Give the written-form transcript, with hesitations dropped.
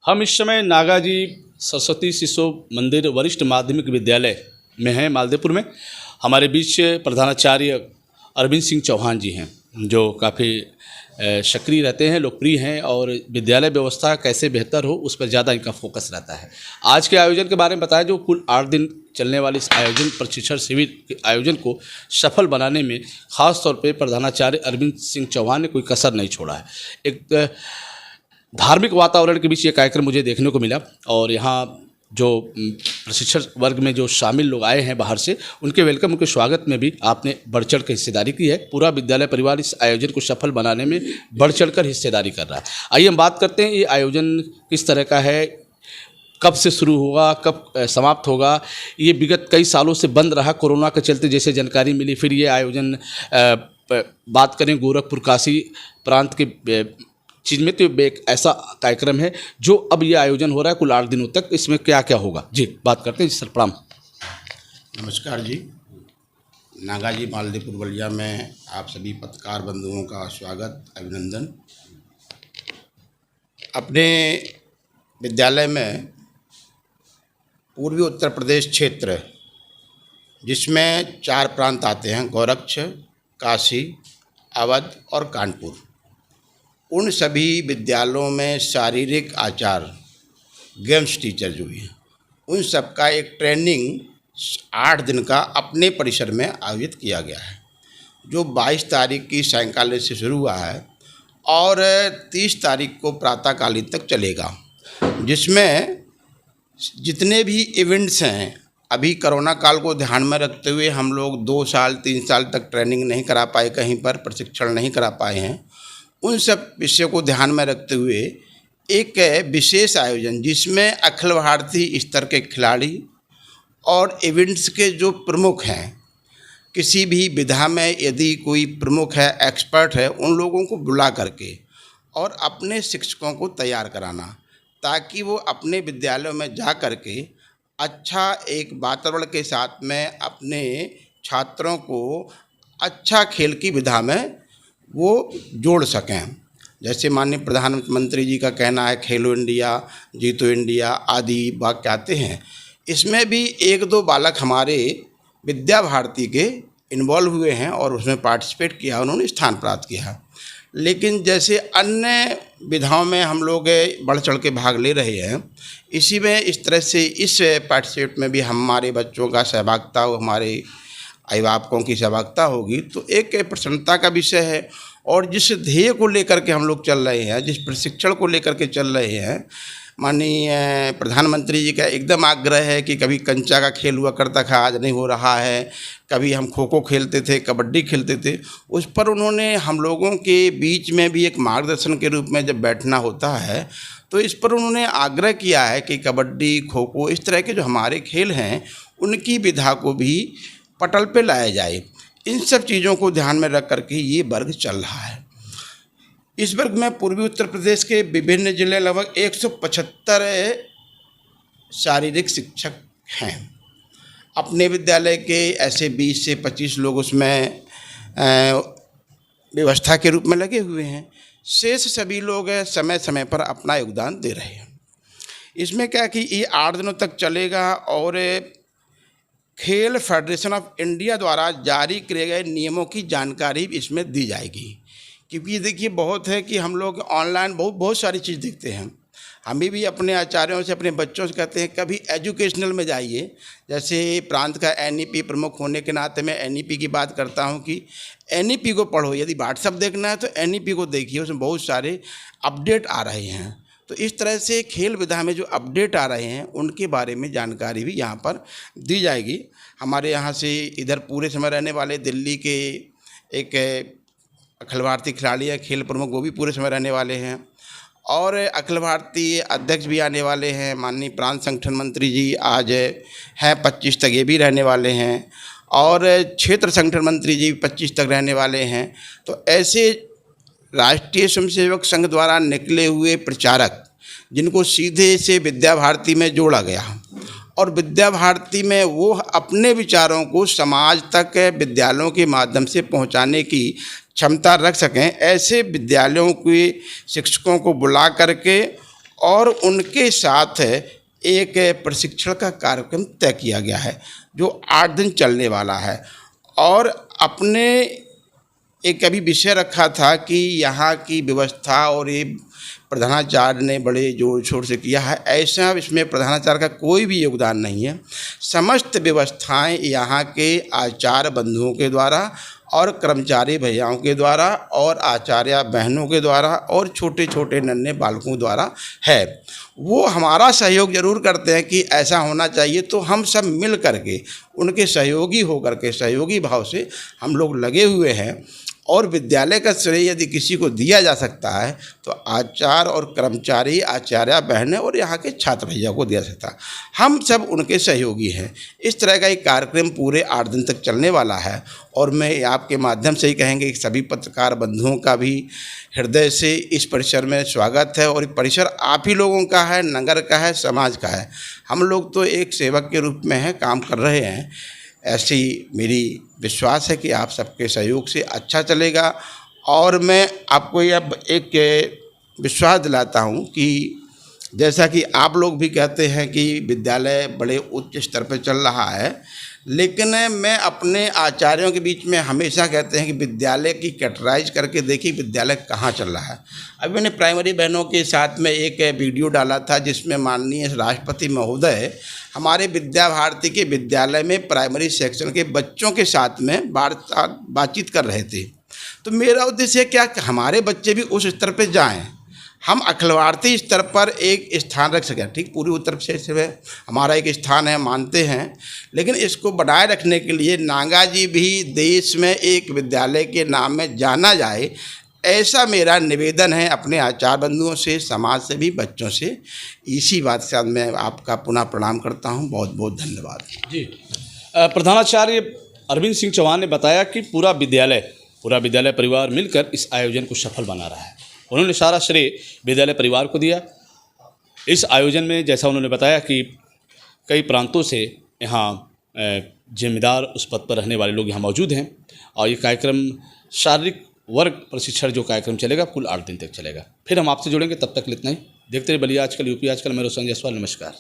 हम इस समय नागाजी सरस्वती शिशु मंदिर वरिष्ठ माध्यमिक विद्यालय में हैं, मालदेपुर में। हमारे बीच प्रधानाचार्य अरविंद सिंह चौहान जी हैं, जो काफ़ी सक्रिय रहते हैं, लोकप्रिय हैं और विद्यालय व्यवस्था कैसे बेहतर हो उस पर ज़्यादा इनका फोकस रहता है। आज के आयोजन के बारे में बताया, जो कुल 8 दिन चलने वाले इस आयोजन प्रशिक्षण शिविर के आयोजन को सफल बनाने में खास तौर पे प्रधानाचार्य अरविंद सिंह चौहान ने कोई कसर नहीं छोड़ा है। एक धार्मिक वातावरण के बीच ये कार्यक्रम मुझे देखने को मिला और यहाँ जो प्रशिक्षण वर्ग में जो शामिल लोग आए हैं बाहर से, उनके वेलकम, उनके स्वागत में भी आपने बढ़ चढ़ कर हिस्सेदारी की है। पूरा विद्यालय परिवार इस आयोजन को सफल बनाने में बढ़ चढ़ कर हिस्सेदारी कर रहा है। आइए हम बात करते हैं, ये आयोजन किस तरह का है, कब से शुरू होगा, कब समाप्त होगा। ये विगत कई सालों से बंद रहा कोरोना के चलते, जैसे जानकारी मिली। फिर ये आयोजन बात करें गोरखपुर काशी प्रांत के चीज़ में, तो एक ऐसा कार्यक्रम है जो अब ये आयोजन हो रहा है कुल 8 दिनों तक। इसमें क्या क्या होगा जी, बात करते हैं जी। सर प्रणाम। नमस्कार जी। नागाजी मालदेपुर बलिया में आप सभी पत्रकार बंधुओं का स्वागत, अभिनंदन। अपने विद्यालय में पूर्वी उत्तर प्रदेश क्षेत्र, जिसमें 4 प्रांत आते हैं, गोरक्ष, काशी, अवध और कानपुर, उन सभी विद्यालयों में शारीरिक आचार्य, गेम्स टीचर जो हैं, उन सब का एक ट्रेनिंग 8 दिन का अपने परिसर में आयोजित किया गया है, जो 22 तारीख की सायंकाल से शुरू हुआ है और 30 तारीख को प्रातःकालीन तक चलेगा। जिसमें जितने भी इवेंट्स हैं, अभी कोरोना काल को ध्यान में रखते हुए हम लोग 2 साल 3 साल तक ट्रेनिंग नहीं करा पाए, कहीं पर प्रशिक्षण नहीं करा पाए हैं, उन सब विषयों को ध्यान में रखते हुए एक विशेष आयोजन, जिसमें अखिल भारतीय स्तर के खिलाड़ी और इवेंट्स के जो प्रमुख हैं, किसी भी विधा में यदि कोई प्रमुख है, एक्सपर्ट है, उन लोगों को बुला करके और अपने शिक्षकों को तैयार कराना, ताकि वो अपने विद्यालयों में जा करके अच्छा एक वातावरण के साथ में अपने छात्रों को अच्छा खेल की विधा में वो जोड़ सकें। जैसे माननीय प्रधानमंत्री जी का कहना है, खेलो इंडिया, जीतो इंडिया आदि वाक्य आते हैं। इसमें भी 1-2 बालक हमारे विद्या भारती के इन्वॉल्व हुए हैं और उसमें पार्टिसिपेट किया, उन्होंने स्थान प्राप्त किया। लेकिन जैसे अन्य विधाओं में हम लोग बढ़ चढ़ के भाग ले रहे हैं, इसी में इस तरह से इस पार्टिसिपेट में भी हमारे बच्चों का सहभागिता हो, हमारे अभिभावकों की सहभागिता होगी, तो एक प्रसन्नता का विषय है। और जिस ध्येय को लेकर के हम लोग चल रहे हैं, जिस प्रशिक्षण को लेकर के चल रहे हैं, माननीय प्रधानमंत्री जी का एकदम आग्रह है कि कभी कंचा का खेल हुआ करता था, आज नहीं हो रहा है, कभी हम खो खो खेलते थे, कबड्डी खेलते थे, उस पर उन्होंने हम लोगों के बीच में भी एक मार्गदर्शन के रूप में जब बैठना होता है, तो इस पर उन्होंने आग्रह किया है कि कबड्डी, खो खो, इस तरह के जो हमारे खेल हैं, उनकी विधा को भी पटल पे लाया जाए। इन सब चीज़ों को ध्यान में रख करके ये वर्ग चल रहा है। इस वर्ग में पूर्वी उत्तर प्रदेश के विभिन्न जिले, लगभग 175 शारीरिक शिक्षक हैं। अपने विद्यालय के ऐसे 20 से 25 लोग उसमें व्यवस्था के रूप में लगे हुए हैं। शेष सभी लोग समय समय पर अपना योगदान दे रहे हैं। इसमें क्या कि ये 8 दिनों तक चलेगा और खेल फेडरेशन ऑफ इंडिया द्वारा जारी किए गए नियमों की जानकारी इसमें दी जाएगी। क्योंकि देखिए, बहुत है कि हम लोग ऑनलाइन बहुत सारी चीज़ देखते हैं। हमें भी अपने आचार्यों से, अपने बच्चों से कहते हैं कभी एजुकेशनल में जाइए। जैसे प्रांत का एनईपी प्रमुख होने के नाते मैं एनईपी की बात करता हूं कि एनईपी को पढ़ो। यदि व्हाट्सएप देखना है तो एनईपी को देखिए, उसमें बहुत सारे अपडेट आ रहे हैं। तो इस तरह से खेल विधा में जो अपडेट आ रहे हैं, उनके बारे में जानकारी भी यहाँ पर दी जाएगी। हमारे यहाँ से इधर पूरे समय रहने वाले दिल्ली के एक अखिल भारतीय खिलाड़ी हैं, खेल प्रमुख, वो भी पूरे समय रहने वाले हैं। और अखिल भारतीय अध्यक्ष भी आने वाले हैं, माननीय प्रांत संगठन मंत्री जी आज हैं 25 तक, ये भी रहने वाले हैं। और क्षेत्र संगठन मंत्री जी 25 तक रहने वाले हैं। तो ऐसे राष्ट्रीय स्वयंसेवक संघ द्वारा निकले हुए प्रचारक, जिनको सीधे से विद्या भारती में जोड़ा गया और विद्या भारती में वो अपने विचारों को समाज तक विद्यालयों के माध्यम से पहुंचाने की क्षमता रख सकें, ऐसे विद्यालयों के शिक्षकों को बुला करके और उनके साथ एक प्रशिक्षण का कार्यक्रम तय किया गया है जो 8 दिन चलने वाला है। और अपने एक अभी विषय रखा था कि यहाँ की व्यवस्था, और ये प्रधानाचार्य ने बड़े जोर शोर से किया है। ऐसा इसमें प्रधानाचार्य का कोई भी योगदान नहीं है। समस्त व्यवस्थाएं यहाँ के आचार्य बंधुओं के द्वारा और कर्मचारी भैयाओं के द्वारा और आचार्य बहनों के द्वारा और छोटे छोटे नन्हे बालकों द्वारा है। वो हमारा सहयोग जरूर करते हैं कि ऐसा होना चाहिए, तो हम सब मिल करके उनके सहयोगी होकर के सहयोगी भाव से हम लोग लगे हुए हैं। और विद्यालय का श्रेय यदि किसी को दिया जा सकता है तो आचार्य और कर्मचारी, आचार्य बहनें और यहाँ के छात्र भैया को दिया सकता है। हम सब उनके सहयोगी हैं। इस तरह का एक कार्यक्रम पूरे 8 दिन तक चलने वाला है। और मैं आपके माध्यम से ही कहेंगे कि सभी पत्रकार बंधुओं का भी हृदय से इस परिसर में स्वागत है। और ये परिसर आप ही लोगों का है, नगर का है, समाज का है। हम लोग तो एक सेवक के रूप में हैं, काम कर रहे हैं। ऐसी मेरी विश्वास है कि आप सबके सहयोग से अच्छा चलेगा। और मैं आपको यह एक विश्वास दिलाता हूँ कि जैसा कि आप लोग भी कहते हैं कि विद्यालय बड़े उच्च स्तर पर चल रहा है, लेकिन मैं अपने आचार्यों के बीच में हमेशा कहते हैं कि विद्यालय की कैटेगराइज करके देखिए विद्यालय कहाँ चल रहा है। अभी मैंने प्राइमरी बहनों के साथ में एक वीडियो डाला था जिसमें माननीय राष्ट्रपति महोदय हमारे विद्या भारती के विद्यालय में प्राइमरी सेक्शन के बच्चों के साथ में बातचीत कर रहे थे। तो मेरा उद्देश्य है क्या हमारे बच्चे भी उस स्तर पर जाएँ, हम अखिल भारतीय स्तर पर एक स्थान रख सकें। ठीक, पूरी उत्तर प्रदेश में हमारा एक स्थान है, मानते हैं, लेकिन इसको बनाए रखने के लिए नागा जी भी देश में एक विद्यालय के नाम में जाना जाए, ऐसा मेरा निवेदन है अपने आचार्य बंधुओं से, समाज से भी, बच्चों से। इसी बात के साथ मैं आपका पुनः प्रणाम करता हूँ। बहुत बहुत धन्यवाद जी। प्रधानाचार्य अरविंद सिंह चौहान ने बताया कि पूरा विद्यालय परिवार मिलकर इस आयोजन को सफल बना रहा है। उन्होंने सारा श्रेय विद्यालय परिवार को दिया। इस आयोजन में जैसा उन्होंने बताया कि कई प्रांतों से यहाँ जिम्मेदार उस पद पर रहने वाले लोग यहाँ मौजूद हैं। और ये कार्यक्रम शारीरिक वर्ग प्रशिक्षण जो कार्यक्रम चलेगा कुल 8 दिन तक चलेगा। फिर हम आपसे जुड़ेंगे, तब तक इतना ही। देखते रहिए बलिया आजकल, यूपी आजकल। मैं रोशन जायसवाल, नमस्कार।